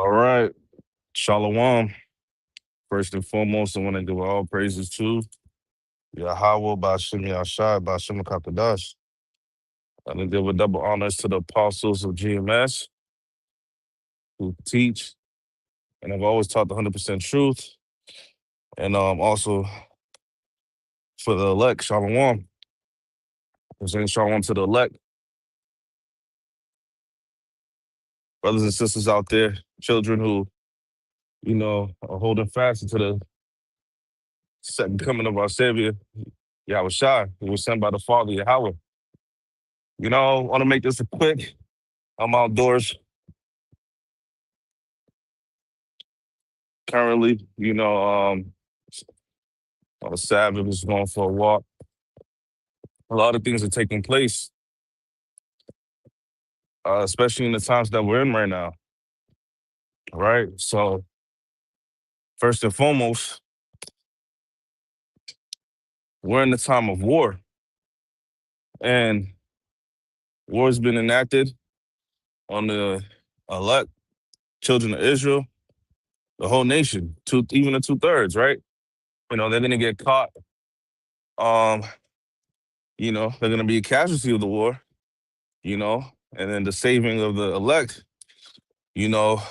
All right. Shalom. First and foremost, I want to give all praises to Yahweh, Bashem Yashai, Bashem Kakadash. I want to give a double honors to the apostles of GMS who teach and have always taught the 100% truth. And also for the elect, Shalom. I'm saying Shalom to the elect. Brothers and sisters out there, children who, are holding fast to the second coming of our Savior, Yahweh Shai, who was sent by the Father, Yahweh. I want to make this a quick. I'm outdoors currently, on the Sabbath, just going for a walk. A lot of things are taking place, especially in the times that we're in right now, right? So, first and foremost, we're in the time of war, and war has been enacted on the elect children of Israel, the whole nation, even the two-thirds, right? They're going to get caught. They're going to be a casualty of the war, and then the saving of the elect, you know,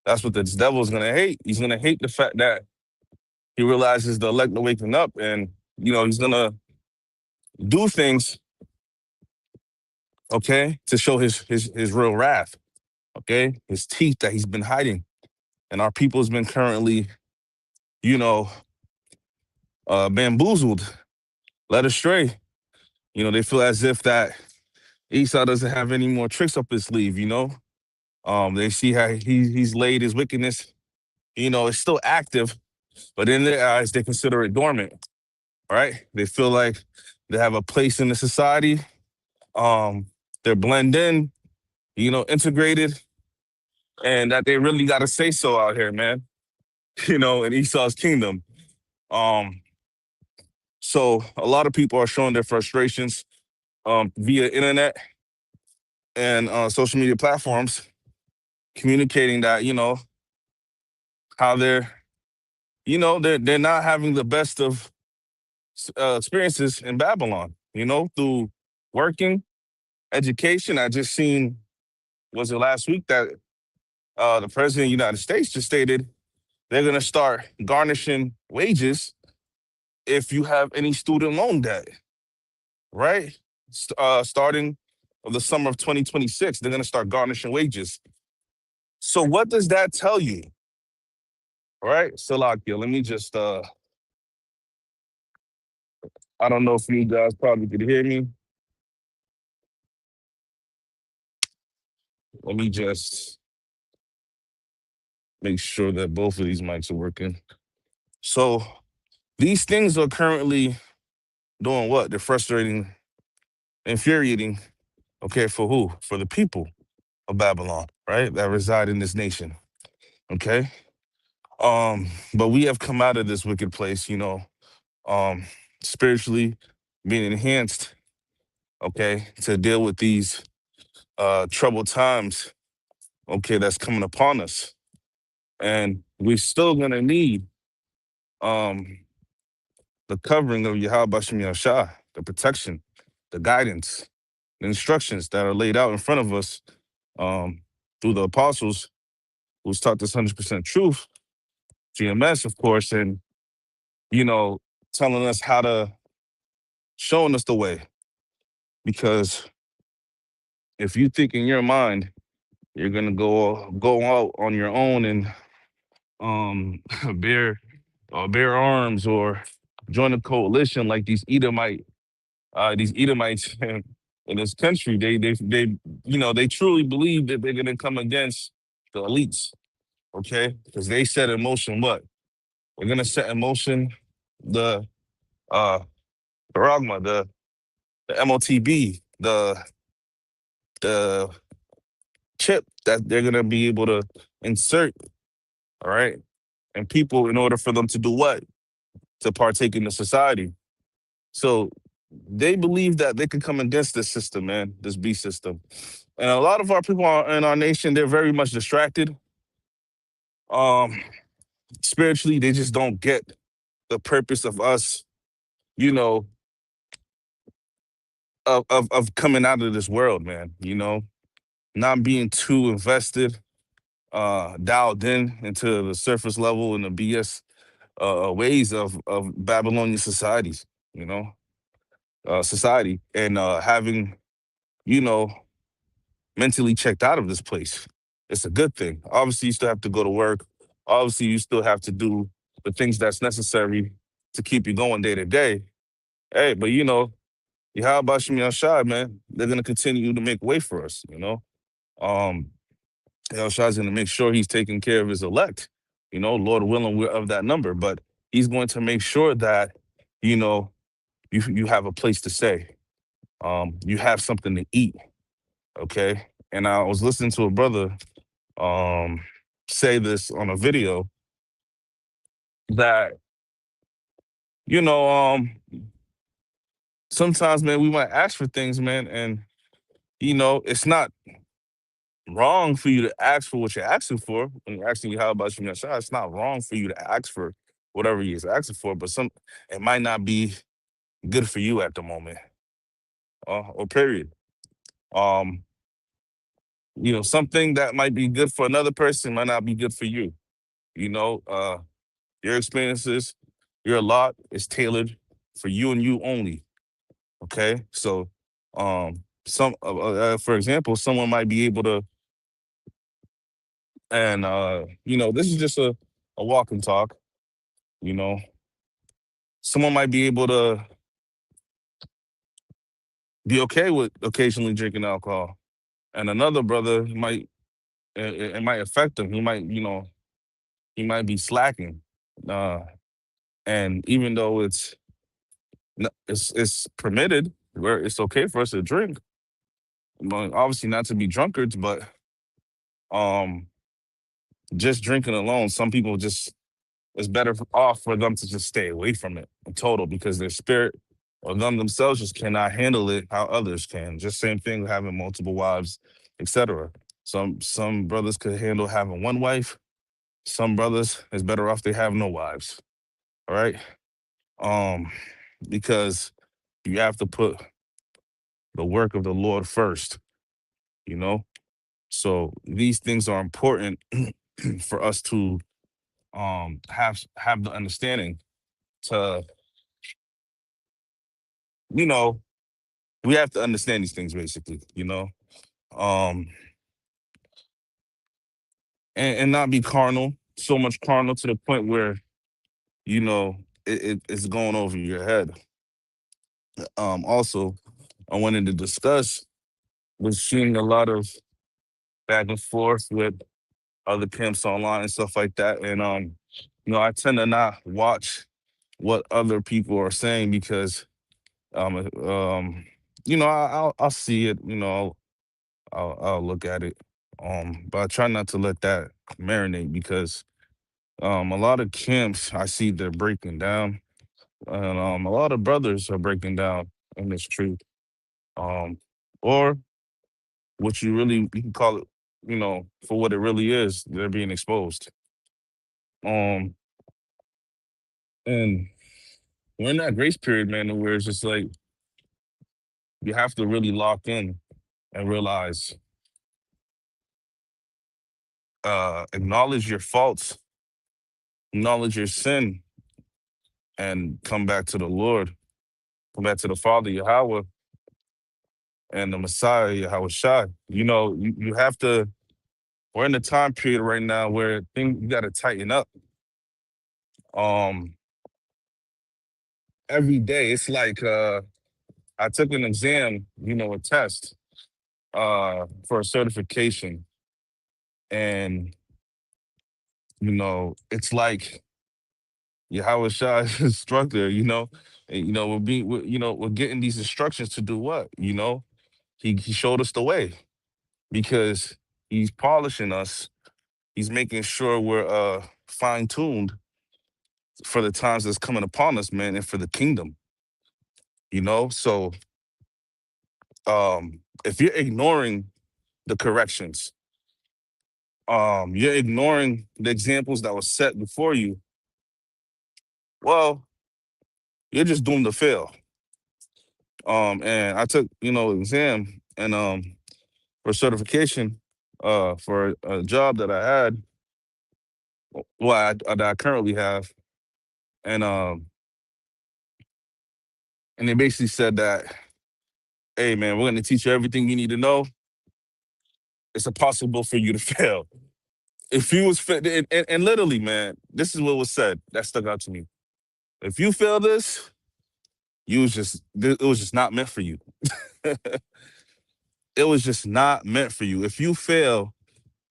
that's what the devil's going to hate. He's going to hate the fact that he realizes the elect are waking up, and he's gonna do things, okay, to show his real wrath, okay, his teeth that he's been hiding, and our people has been currently, you know, bamboozled, led astray. They feel as if that Esau doesn't have any more tricks up his sleeve. They see how he's laid his wickedness. It's still active, but in their eyes, they consider it dormant. Right? They feel like they have a place in the society. They're blend in, integrated, and that they really got to say so out here, man. In Esau's kingdom. So a lot of people are showing their frustrations via internet and social media platforms, communicating that how they're not having the best of experiences in Babylon. Through working, education. I just seen, was it last week, that the president of the United States just stated they're going to start garnishing wages if you have any student loan debt, right? Starting of the summer of 2026, they're going to start garnishing wages. So what does that tell you, right? Salakia, let me just, I don't know if you guys probably could hear me. Let me just make sure that both of these mics are working. So these things are currently doing what? They're frustrating, infuriating, okay, for who? For the people of Babylon, right? That reside in this nation, okay? But we have come out of this wicked place, um, spiritually being enhanced, okay, to deal with these troubled times, okay, that's coming upon us. And we're still gonna need the covering of Yahweh Bashem Yashah, the protection, the guidance, the instructions that are laid out in front of us through the apostles who's taught this 100% truth, GMS, of course, and, telling us how to, showing us the way. Because if you think in your mind you're gonna go out on your own and bear bear arms or join a coalition like these Edomites in this country, they truly believe that they're gonna come against the elites, okay? Because they set in motion what? We're gonna set in motion the Paragma, the MOTB, the chip that they're gonna be able to insert, all right, and people in order for them to do what? To partake in the society. So they believe that they can come against this system, man, this beast system. And a lot of our people in our nation, they're very much distracted. Um, spiritually, they just don't get the purpose of us, you know, of coming out of this world, man. Not being too invested, dialed in into the surface level and the BS ways of Babylonian societies, you know, society, and having, you know, mentally checked out of this place. It's a good thing. Obviously, you still have to go to work. Obviously, you still have to do the things that's necessary to keep you going day to day. Hey, but Yahweh Shem Shai, man, they're gonna continue to make way for us. Um, El Shai's gonna make sure he's taking care of his elect. Lord willing, we're of that number, but he's going to make sure that, you know, you have a place to stay. You have something to eat. Okay. And I was listening to a brother um say this on a video that, you know, sometimes, man, we might ask for things, man, and it's not wrong for you to ask for what you're asking for. When you're asking you how about you, Shah, it's not wrong for you to ask for whatever you're asking for, but it might not be good for you at the moment, or period. Um, something that might be good for another person might not be good for you. You know, uh, your experiences, your lot is tailored for you and you only. Okay, so for example, someone might be able to, and this is just a walk and talk. You know, someone might be able to be okay with occasionally drinking alcohol, and another brother might it might affect him. He might be slacking, uh, and even though it's permitted, where it's okay for us to drink, well, obviously not to be drunkards, but um, just drinking alone, some people just it's better off for them to just stay away from it in total because their spirit or them themselves just cannot handle it how others can. Just same thing with having multiple wives, etc. Some brothers could handle having one wife. Some brothers is better off they have no wives. All right. Um, because you have to put the work of the Lord first, you know? So these things are important for us to have the understanding to, you know, we have to understand these things basically. Um and not be carnal, so much carnal to the point where, you know, it's going over your head. Also, I wanted to discuss was seeing a lot of back and forth with other pimps online and stuff like that. And I tend to not watch what other people are saying because I'll see it, I'll look at it. But I try not to let that marinate because a lot of camps I see they're breaking down. And a lot of brothers are breaking down in this truth. Um, or what you can call it, for what it really is, they're being exposed. Um, and we're in that grace period, man, where it's just like you have to really lock in and realize, acknowledge your faults, acknowledge your sin, and come back to the Lord, come back to the Father Yahweh and the Messiah Yahweh Shai. You have to. We're in a time period right now where things you got to tighten up. Um, every day it's like I took an exam, a test for a certification, and it's like Yahweh Shai's instructor, and, we're getting these instructions to do what, he showed us the way because he's polishing us. He's making sure we're fine tuned for the times that's coming upon us, man, and for the kingdom. So if you're ignoring the corrections, you're ignoring the examples that was set before you, well, you're just doomed to fail. And I took, exam and for certification for a job that I had, well, that I currently have, and they basically said that, hey man, we're gonna teach you everything you need to know. It's impossible for you to fail. If you was fit, and literally, man, this is what was said that stuck out to me. If you fail this, it was just not meant for you. It was just not meant for you. If you fail,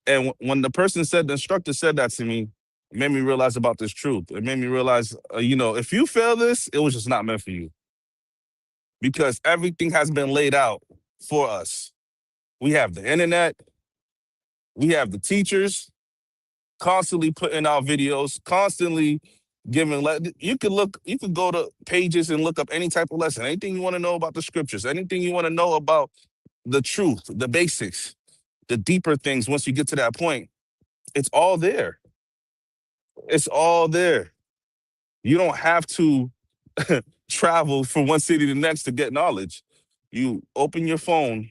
and when the instructor said that to me, it made me realize about this truth. It made me realize, if you fail this, it was just not meant for you because everything has been laid out for us. We have the internet, we have the teachers constantly putting out videos, constantly giving. You could go to pages and look up any type of lesson, anything you want to know about the scriptures, anything you want to know about the truth, the basics, the deeper things. Once you get to that point, it's all there. It's all there. You don't have to travel from one city to the next to get knowledge. You open your phone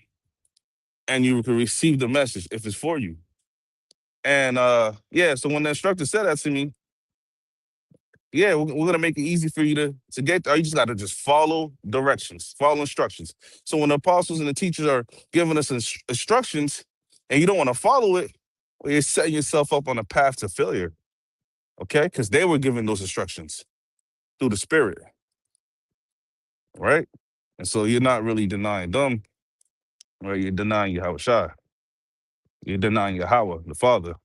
and you can receive the message if it's for you. And yeah, so when the instructor said that to me, yeah, we're gonna make it easy for you to get there. You just gotta just follow directions, follow instructions. So when the apostles and the teachers are giving us instructions and you don't want to follow it, well, you're setting yourself up on a path to failure. Okay, because they were given those instructions through the Spirit, right? And so you're not really denying them, right? You're denying Yahweh. You're denying Yahweh, the Father.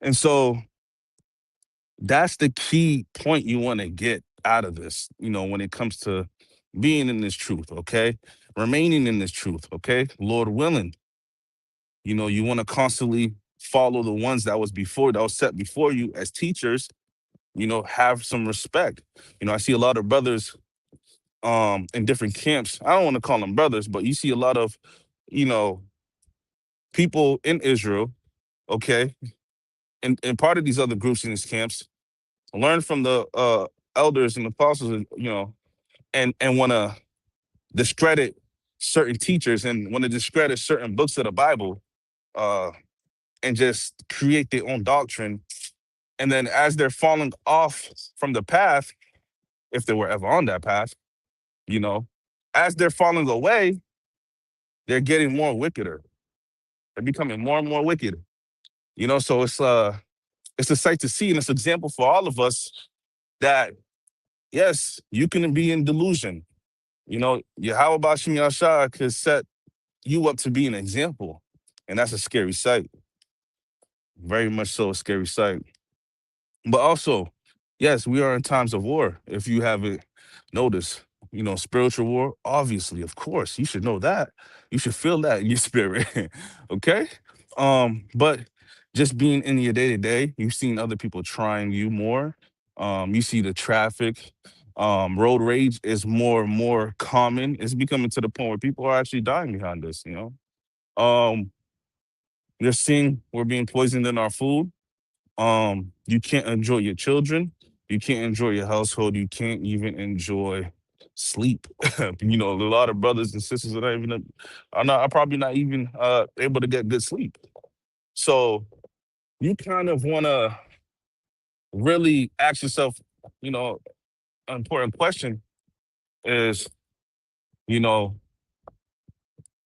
And so that's the key point you want to get out of this, when it comes to being in this truth, okay? Remaining in this truth, okay? Lord willing, you want to constantly follow the ones that was set before you as teachers, have some respect. I see a lot of brothers in different camps. I don't want to call them brothers, but you see a lot of, you know, people in Israel, okay, and part of these other groups in these camps learn from the elders and apostles, and want to discredit certain teachers and want to discredit certain books of the Bible, uh, and just create their own doctrine. And then as they're falling off from the path, if they were ever on that path, you know, as they're falling away, they're getting more wickeder. They're becoming more and more wicked. So it's a sight to see, and it's an example for all of us that yes, you can be in delusion. Yahweh Bashim Yashar could set you up to be an example. And that's a scary sight. Very much so a scary sight. But also, yes, we are in times of war. If you haven't noticed, spiritual war, obviously, of course, you should know that. You should feel that in your spirit. Okay? But just being in your day-to-day, you've seen other people trying you more. You see the traffic. Road rage is more and more common. It's becoming to the point where people are actually dying behind this. Um, you're seeing we're being poisoned in our food. You can't enjoy your children, you can't enjoy your household, you can't even enjoy sleep. A lot of brothers and sisters are probably not even able to get good sleep. So you kind of want to really ask yourself, you know an important question is, you know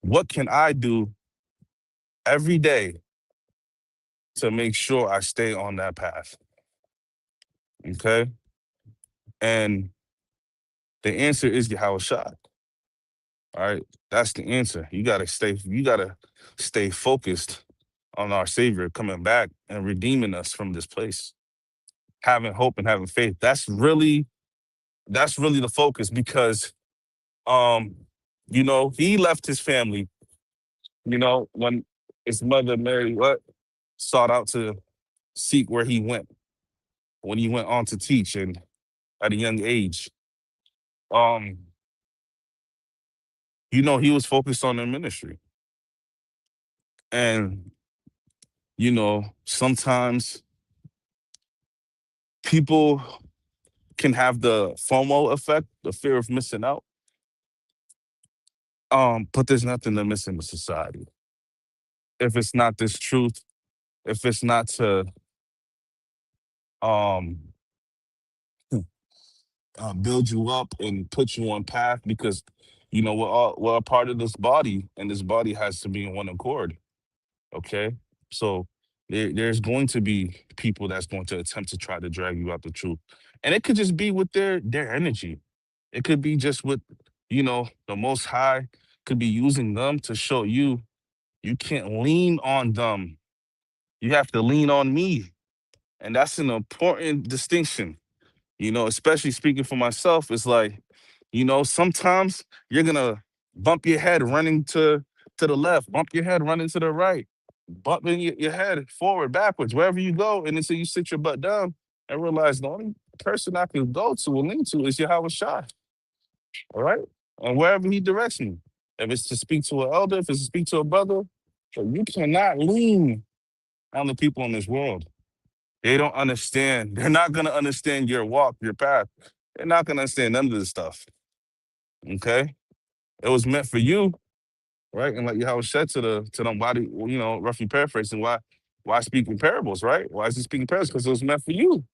what can I do every day to make sure I stay on that path? Okay. And the answer is Yahweh Shai. All right, that's the answer. You gotta stay focused on our Savior coming back and redeeming us from this place. Having hope and having faith. That's really the focus because he left his family, when his mother Mary sought out to seek where he went, when he went on to teach and at a young age. Um, he was focused on their ministry. And Sometimes people can have the FOMO effect, the fear of missing out. But there's nothing to miss in the society. If it's not this truth, if it's not to um build you up and put you on path, because we're a part of this body, and this body has to be in one accord. Okay, so there's going to be people that's going to attempt to try to drag you out the truth, and it could just be with their energy. It could be just with the Most High could be using them to show you you can't lean on them. You have to lean on me, and that's an important distinction. Especially speaking for myself, it's like, sometimes you're gonna bump your head running to the left, bump your head running to the right, bumping your head forward, backwards, wherever you go, and until you sit your butt down and realize the only person I can go to and lean to is Yahweh Shai. All right, and wherever He directs me, if it's to speak to an elder, if it's to speak to a brother, but you cannot lean on the people in this world. They don't understand. They're not gonna understand your walk, your path. They're not gonna understand none of this stuff. Okay? It was meant for you, right? And like how said to them, why do roughly paraphrasing, why speaking parables, right? Why is he speaking parables? Because it was meant for you.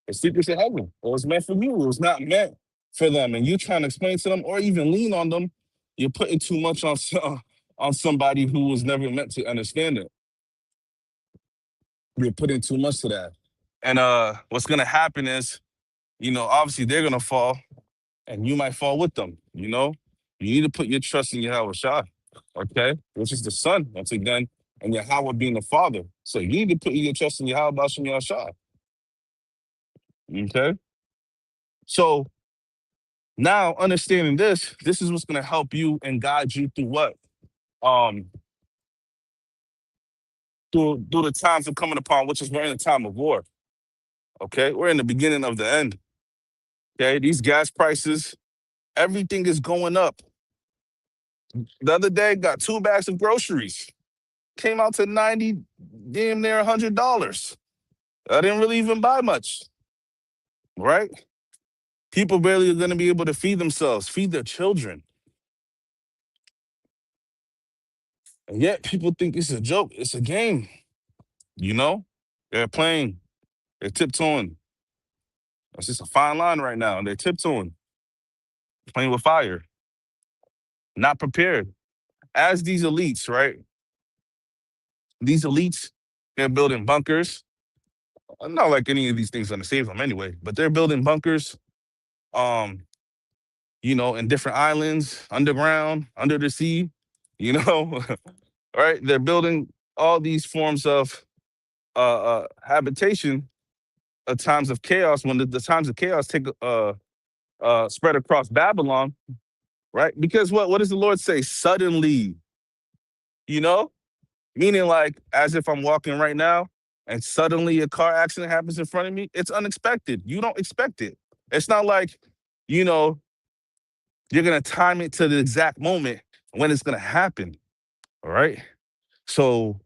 The secrets of heaven. It was meant for you. It was not meant for them. And you trying to explain to them or even lean on them, you're putting too much on somebody who was never meant to understand it. You're putting too much to that. And what's gonna happen is, obviously they're gonna fall, and you might fall with them. You need to put your trust in Yahweh Shai, okay, which is the Son once again, and Yahweh being the Father. So you need to put your trust in Yahweh Bashem Yahshai. Okay, so now understanding this is what's gonna help you and guide you through what um through the times of coming upon, which is we're in a time of war. Okay, we're in the beginning of the end. Okay, these gas prices, everything is going up. The other day, got 2 bags of groceries. Came out to 90, damn near $100. I didn't really even buy much, right? People barely are going to be able to feed themselves, feed their children. And yet people think it's a joke. It's a game, you know? They're playing. They're tiptoeing. It's just a fine line right now. And they're tiptoeing, playing with fire, not prepared. As these elites, right? These elites, they're building bunkers. Not like any of these things gonna save them anyway, but they're building bunkers, um, in different islands, underground, under the sea, you know, right? They're building all these forms of habitation at times of chaos, when the times of chaos take spread across Babylon, right? Because what does the Lord say? Suddenly, you know, meaning like as if I'm walking right now and suddenly a car accident happens in front of me. It's unexpected. You don't expect it. It's not like, you know, you're gonna time it to the exact moment when it's gonna happen. All right. So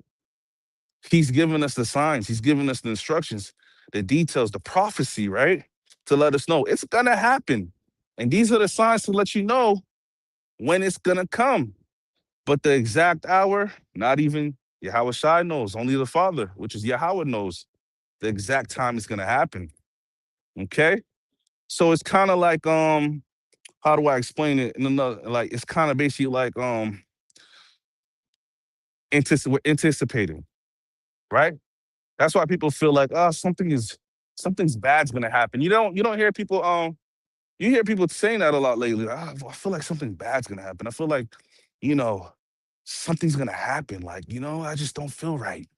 he's giving us the signs, he's giving us the instructions, the details, the prophecy, right? To let us know it's gonna happen. And these are the signs to let you know when it's gonna come. But the exact hour, not even Yahweh Shai knows, only the Father, which is Yahweh, knows the exact time it's gonna happen. Okay? So it's kind of like how do I explain it? In another, like it's kind of basically like we're anticipating, right? That's why people feel like, oh, something's bad's gonna happen. You don't hear people you hear people saying that a lot lately. "Ah, I feel like something bad's gonna happen. I feel like, you know, something's gonna happen. Like, I just don't feel right.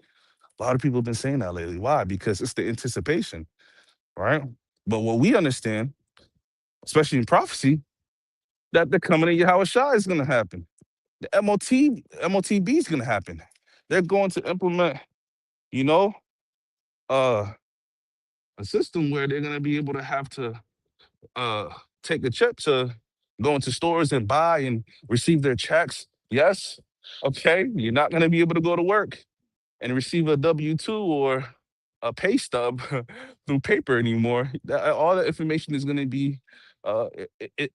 A lot of people have been saying that lately. Why? Because it's the anticipation, right? But what we understand, especially in prophecy, that the coming of Yahweh Shai is gonna happen. The MOTB is gonna happen. They're going to implement, you know, uh a system where they're gonna be able to have to uh take a check to go into stores and buy and receive their checks. Yes. Okay. You're not gonna be able to go to work. and receive a W-2 or a pay stub through paper anymore. All that information is going to be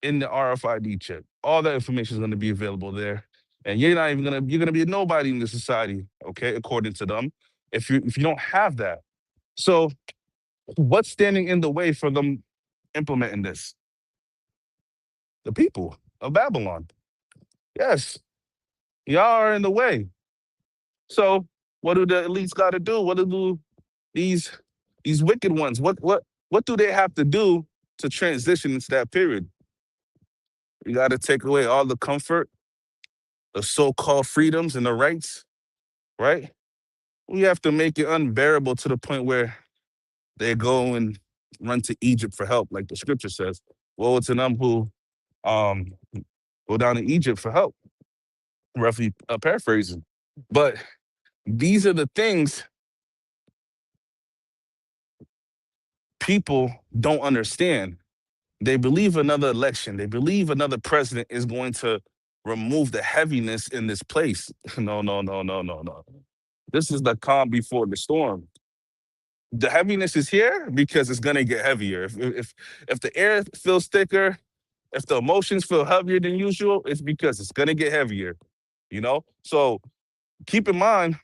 in the RFID chip. All that information is going to be available there, and you're gonna be a nobody in the society, okay, according to them, if you don't have that. So what's standing in the way for them implementing this? The people of Babylon. Yes, y'all are in the way. So what do the elites got to do? What do these these wicked ones? What do they have to do to transition into that period? You got to take away all the comfort, the so-called freedoms and the rights, right? We have to make it unbearable to the point where they go and run to Egypt for help, like the scripture says. Woe to them who um, go down to Egypt for help, roughly paraphrasing. But these are the things people don't understand. They believe another election, they believe another president is going to remove the heaviness in this place. No, no, no, no, no, no. This is the calm before the storm. The heaviness is here because it's gonna get heavier. If the air feels thicker, if the emotions feel heavier than usual, it's because it's gonna get heavier. So keep in mind,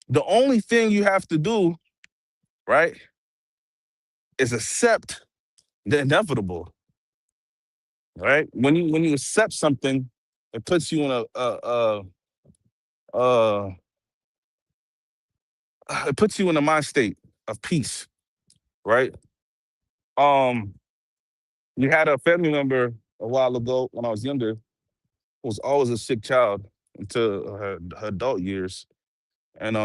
the only thing you have to do, right, is accept the inevitable. Right? When you accept something, it puts you in uh it puts you in a mind state of peace, right? Um, we had a family member a while ago when I was younger who was always a sick child into her adult years, and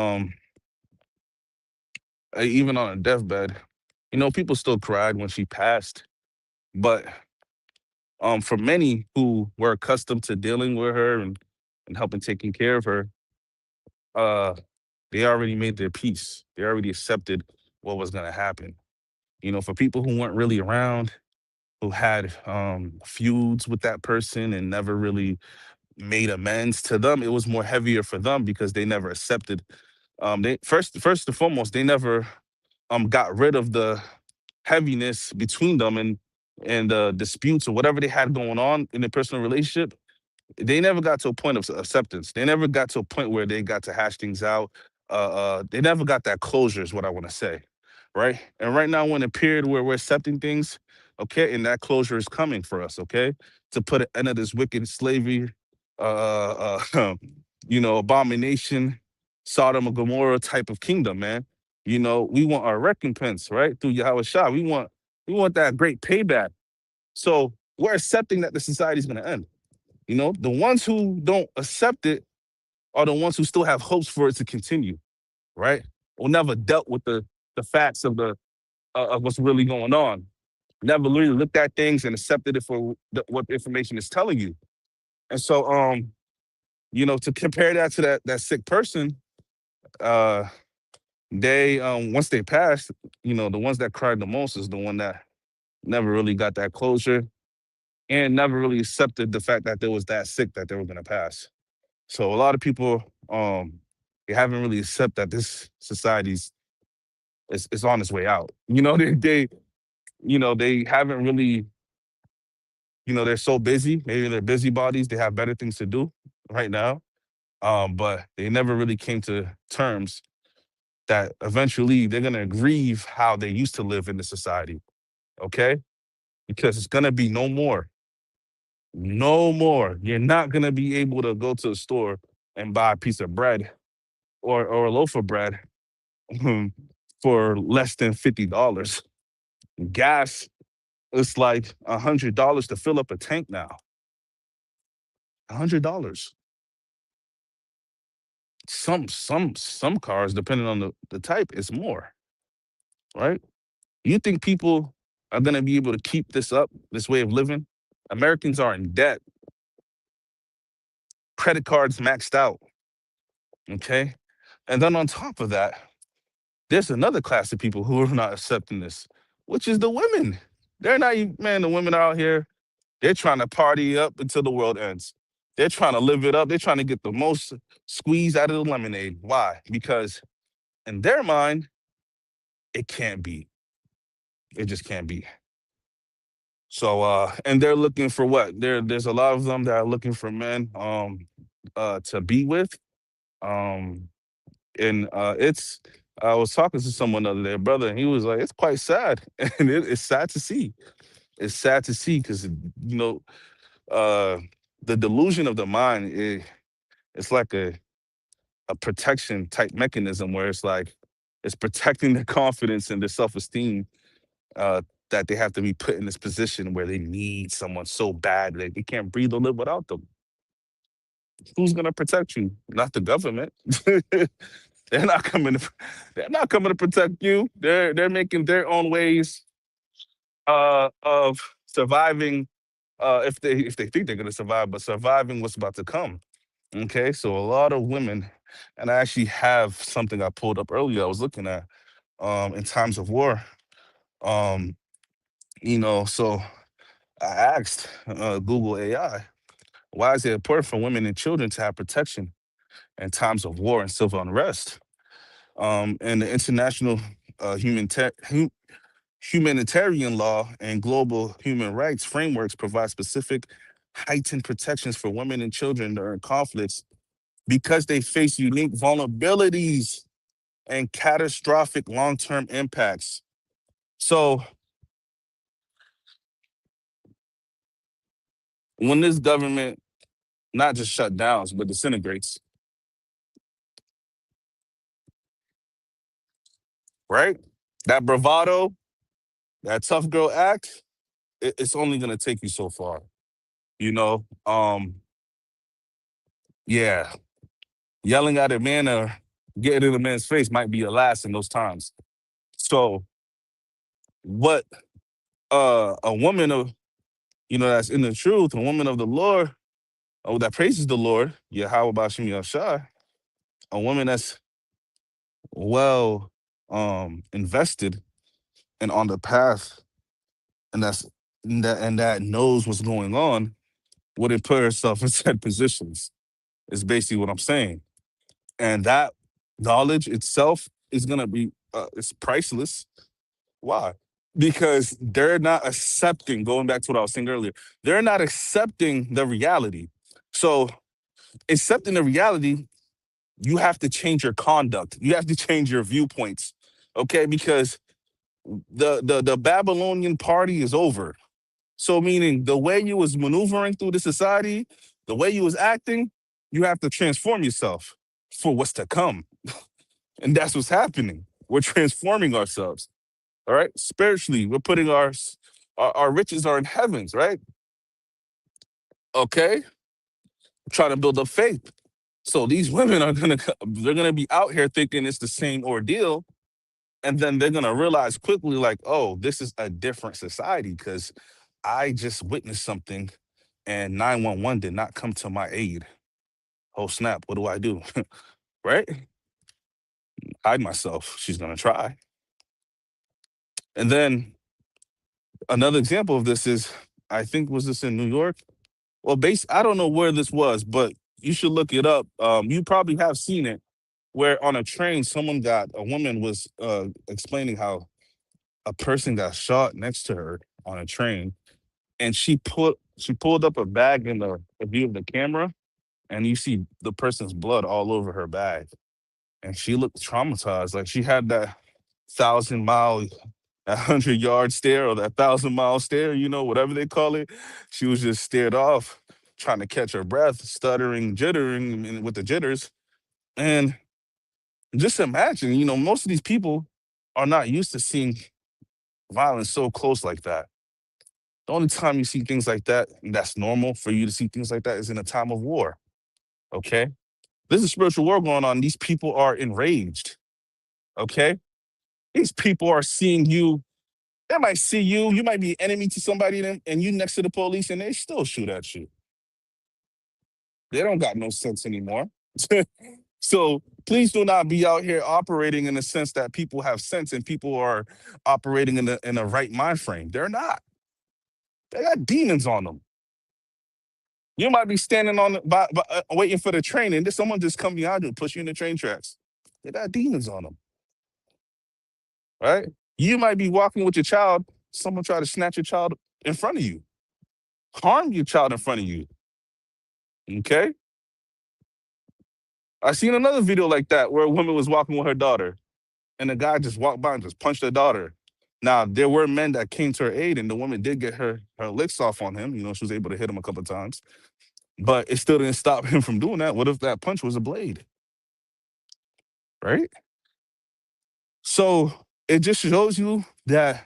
even on a deathbed, people still cried when she passed, but for many who were accustomed to dealing with her and helping taking care of her, uh, they already made their peace. They already accepted what was going to happen. For people who weren't really around, who had feuds with that person and never really made amends to them, it was more heavier for them because they never accepted. They first and foremost, they never got rid of the heaviness between them and disputes or whatever they had going on in their personal relationship. They never got to a point of acceptance. They never got to a point where they got to hash things out. They never got that closure, is what I want to say, right? And right now, we're in a period where we're accepting things, okay, and that closure is coming for us, okay, to put an end to this wicked slavery, abomination, Sodom and Gomorrah type of kingdom, man. We want our recompense, right, through Yahweh Shah. We want that great payback. So we're accepting that the society is going to end. The ones who don't accept it are the ones who still have hopes for it to continue, right? Or never dealt with the facts of what's really going on. Never really looked at things and accepted it for what the information is telling you. And so, to compare that to that sick person, uh, they once they passed, the ones that cried the most is the one that never really got that closure and never really accepted the fact that they was that sick that they were gonna pass. So a lot of people, they haven't really accepted that this society's is on its way out. They haven't really, they're so busy. Maybe they're busybodies. They have better things to do right now. But they never really came to terms that eventually they're gonna grieve how they used to live in the society. Okay, because it's gonna be no more. No more. You're not gonna be able to go to a store and buy a piece of bread or a loaf of bread for less than $50. Gas is like $100 to fill up a tank now. $100. Some cars, depending on the type, it's more, right? You think people are gonna be able to keep this up, this way of living? Americans are in debt, credit cards maxed out, okay? And then on top of that, there's another class of people who are not accepting this, which is the women. They're not even, man, the women are out here, they're trying to party up until the world ends. They're trying to live it up. They're trying to get the most squeeze out of the lemonade. Why? Because in their mind, it can't be. It just can't be. So and they're looking for what? There's a lot of them that are looking for men to be with. Um and it's I was talking to someone the other day, brother, and he was like, it's quite sad. And it's sad to see. It's sad to see because uh the delusion of the mind, it's like a protection type mechanism where it's like it's protecting their confidence and their self-esteem, uh that they have to be put in this position where they need someone so bad that they can't breathe or live without them. Who's gonna protect you? Not the government. they're not coming to they're not coming to protect you. They're making their own ways of surviving, if they think they're gonna survive, but surviving what's about to come. Okay, so a lot of women, and I actually have something I pulled up earlier. I was looking at in times of war. Um, so I asked Google AI, why is it important for women and children to have protection in times of war and civil unrest? And the international humanitarian law and global human rights frameworks provide specific heightened protections for women and children during conflicts because they face unique vulnerabilities and catastrophic long-term impacts. So when this government not just shut downs but disintegrates, right? That bravado, that tough girl act, it's only gonna take you so far. You know, yeah, yelling at a man or getting in a man's face might be the last in those times. So what a woman of that's in the truth, a woman of the Lord, that praises the Lord, Yahweh Bashim Yahshai, a woman that's well invested and on the path, and that knows what's going on, wouldn't put herself in said positions. Is basically what I'm saying. And that knowledge itself is gonna be it's priceless. Why? Because they're not accepting, going back to what I was saying earlier, they're not accepting the reality. So accepting the reality, you have to change your conduct. You have to change your viewpoints. Okay, because the Babylonian party is over. So meaning the way you was maneuvering through the society, the way you was acting, you have to transform yourself for what's to come. And that's what's happening. We're transforming ourselves. All right. Spiritually, we're putting our riches are in heavens, right? Okay. Trying to build up faith. So these women are they're gonna be out here thinking it's the same ordeal. And then they're gonna realize quickly, like, oh, this is a different society because I just witnessed something and 911 did not come to my aid. Oh snap, what do I do? Right? Hide myself. She's gonna try. And then another example of this is, I think was this in New York? Well, I don't know where this was, but you should look it up. You probably have seen it where on a train, a woman was explaining how a person got shot next to her on a train, and she pulled up a bag in the view of the camera, and you see the person's blood all over her bag, and she looked traumatized, like she had that 1,000 mile, 100 yard stare or that 1,000 mile stare, whatever they call it. She was just stared off, trying to catch her breath, stuttering, jittering with the jitters. And just imagine, most of these people are not used to seeing violence so close like that. The only time you see things like that, and that's normal for you to see things like that, is in a time of war. Okay. There's a spiritual war going on. These people are enraged. Okay. These people are seeing you. They might see you. You might be enemy to somebody, and you next to the police, and they still shoot at you. They don't got no sense anymore. So please do not be out here operating in the sense that people have sense and people are operating in a right mind frame. They're not. They got demons on them. You might be standing on waiting for the train, and then someone just come behind you and push you in the train tracks. They got demons on them, right? You might be walking with your child. Someone try to snatch your child in front of you, harm your child in front of you. Okay. I seen another video like that where a woman was walking with her daughter, and the guy just walked by and just punched her daughter. Now there were men that came to her aid, and the woman did get her licks off on him. You know, she was able to hit him a couple of times, but it still didn't stop him from doing that. What if that punch was a blade, right? So it just shows you that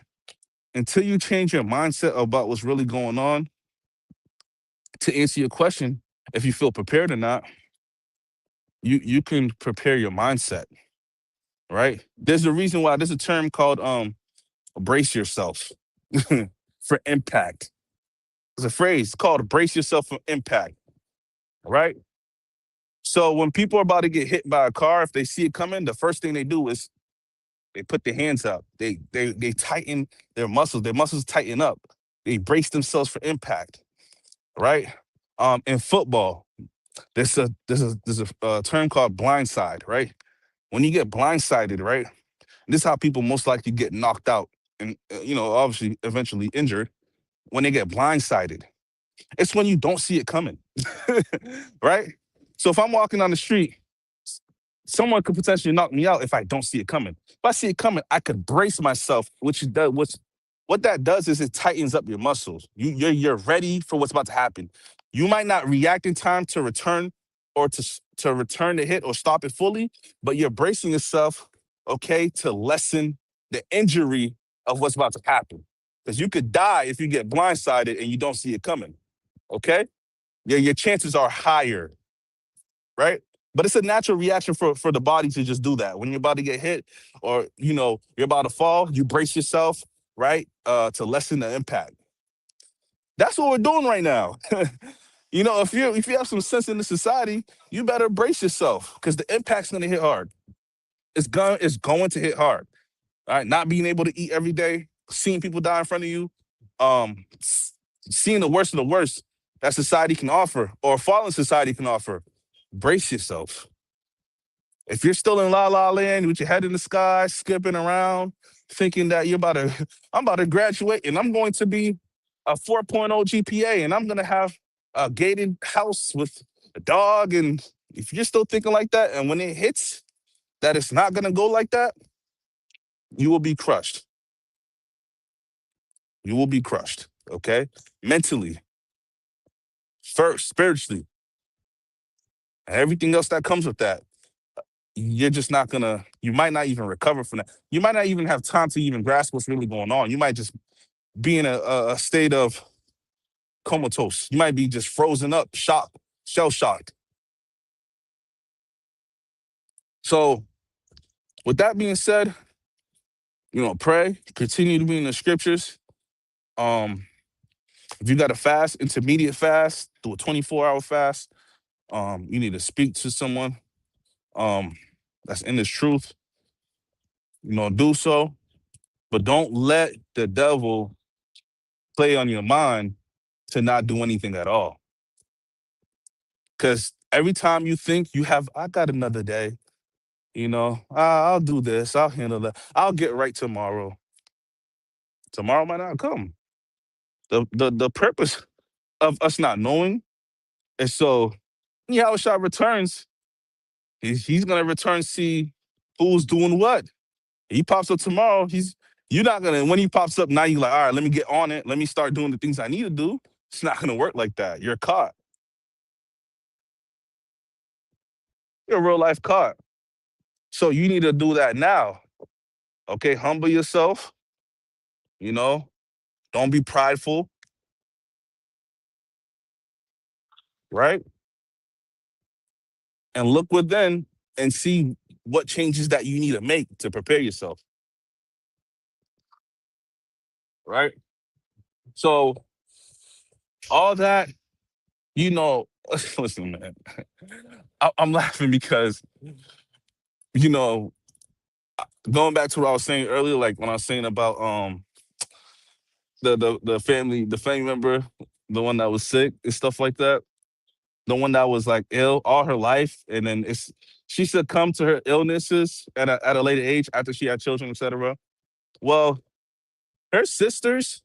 until you change your mindset about what's really going on, to answer your question, if you feel prepared or not, you can prepare your mindset, right? There's a reason why there's a term called brace yourself for impact. There's a phrase called brace yourself for impact, right? So when people are about to get hit by a car, if they see it coming, the first thing they do is they put their hands up. They tighten their muscles. Their muscles tighten up. They brace themselves for impact, right? In football, there's a term called blindside, right? When you get blindsided, right? This is how people most likely get knocked out and obviously eventually injured when they get blindsided. It's when you don't see it coming, right? So if I'm walking on the street, someone could potentially knock me out if I don't see it coming. If I see it coming, I could brace myself, what that does is it tightens up your muscles. You're ready for what's about to happen. You might not react in time to return or to return the hit or stop it fully, but you're bracing yourself, okay, to lessen the injury of what's about to happen. Because you could die if you get blindsided and you don't see it coming. Okay? Your chances are higher, right? But it's a natural reaction for the body to just do that. When you're about to get hit or you're about to fall, you brace yourself, right? To lessen the impact. That's what we're doing right now. If you have some sense in the society, you better brace yourself because the impact's gonna hit hard. It's going to hit hard. All right. Not being able to eat every day, seeing people die in front of you, seeing the worst of the worst that society can offer or fallen society can offer. Brace yourself. If you're still in la la land with your head in the sky, skipping around, thinking that I'm about to graduate and I'm going to be a 4.0 GPA and I'm going to have a gated house with a dog. And if you're still thinking like that, and when it hits that it's not going to go like that, you will be crushed. You will be crushed. Okay. Mentally, first, spiritually, and everything else that comes with that. You're just not gonna, you might not even recover from that. You might not even have time to even grasp what's really going on. You might just be in a state of comatose. You might be just frozen up, shocked, shell shocked. So, with that being said, pray, continue to be in the scriptures. Um, if you got a fast, intermediate fast, do a 24-hour fast. You need to speak to someone that's in this truth. Do so, but don't let the devil play on your mind to not do anything at all. Because every time you think I got another day, I'll do this, I'll handle that, I'll get right tomorrow. Tomorrow might not come. The purpose of us not knowing is so Yahushua returns, he's gonna return, see who's doing what. He pops up tomorrow, you're not gonna, when he pops up, now you're like, all right, let me get on it, let me start doing the things I need to do. It's not gonna work like that. You're caught. You're a real life caught. So you need to do that now. Okay, humble yourself, you know, don't be prideful, right? And look within and see what changes that you need to make to prepare yourself, right? So all that, you know, listen, man, I'm laughing because, you know, going back to what I was saying earlier, like when I was saying about the family member, the one that was sick and stuff like that. the one that was like ill all her life, and then she succumbed to her illnesses at a later age after she had children, etc. Well, her sisters,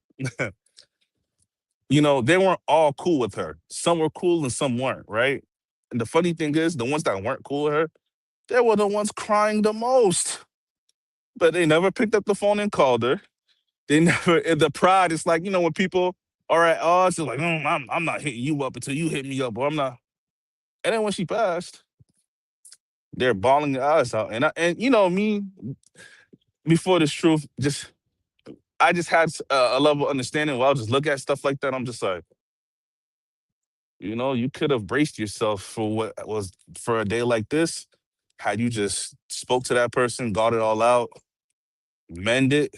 they weren't all cool with her. Some were cool and some weren't, right? And the funny thing is, the ones that weren't cool with her, they were the ones crying the most. But they never picked up the phone and called her. They never, the pride, it's like, when people are at odds, they're like, I'm not hitting you up until you hit me up, or I'm not. And then when she passed, they're bawling their eyes out. And me, before this truth, I just had a level of understanding where I'll just look at stuff like that. I'm just like, you could have braced yourself for what was for a day like this, had you just spoke to that person, got it all out, mend it.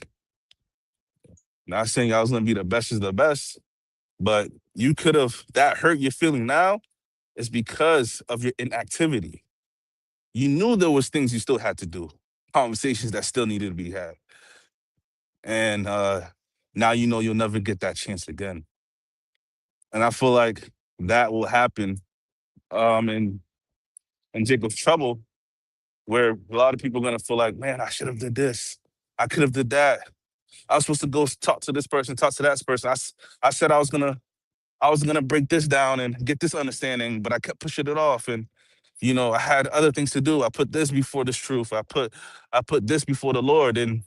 Not saying I was gonna be the best is the best, but you could have that hurt you're feeling now is because of your inactivity. You knew there was things you still had to do, conversations that still needed to be had. And now you know you'll never get that chance again. And I feel like that will happen in Jacob's trouble, where a lot of people are gonna feel like, man, I should have did this. I could have did that. I was supposed to go talk to this person, talk to that person. I said I was gonna break this down and get this understanding, but I kept pushing it off. And I had other things to do. I put this before this truth. I put this before the Lord. And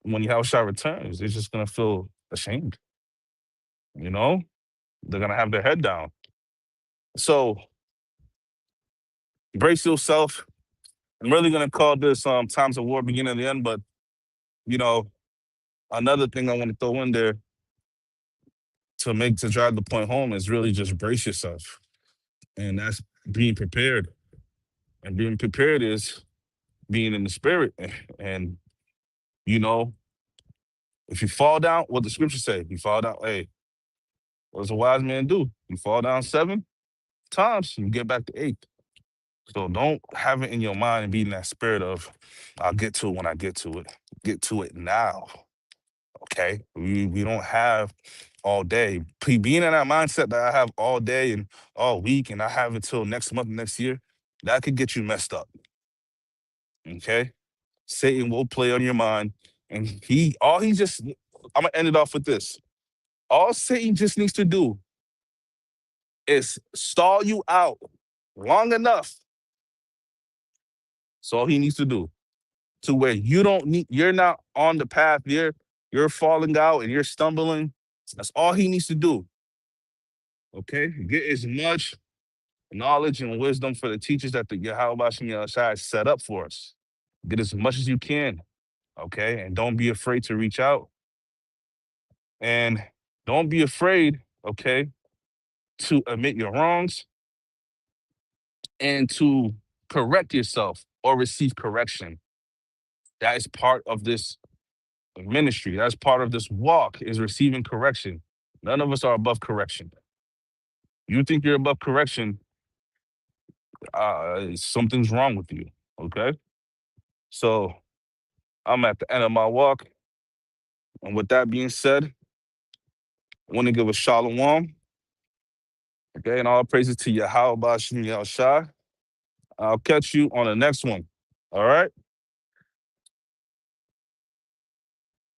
when Yahushua returns, they're just gonna feel ashamed. You know, they're gonna have their head down. So brace yourself. I'm really gonna call this times of war beginning and the end. But you know, another thing I want to throw in there to drive the point home is really just brace yourself. And that's being prepared. And being prepared is being in the spirit. And you know, if you fall down, what the scripture say, you fall down, hey, what does a wise man do? You fall down 7 times, you get back to 8. So don't have it in your mind and be in that spirit of, I'll get to it when I get to it. Get to it now. Okay. We don't have all day. Being in that mindset that I have all day and all week and I have until next month, next year, that could get you messed up. Okay. Satan will play on your mind. And I'm gonna end it off with this. All Satan just needs to do is stall you out long enough. That's all he needs to do. To where you're not on the path, you're falling out and you're stumbling. That's all he needs to do. Okay? Get as much knowledge and wisdom for the teachers that the Yahweh Shai set up for us. Get as much as you can. Okay? And don't be afraid to reach out. And don't be afraid, okay, to admit your wrongs and to correct yourself or receive correction. That is part of this ministry. That's part of this walk is receiving correction. None of us are above correction. You think you're above correction, something's wrong with you. Okay. So I'm at the end of my walk. And with that being said, I want to give a shalom. Okay. And all praises to Yahweh Bashim Shai. I'll catch you on the next one. All right.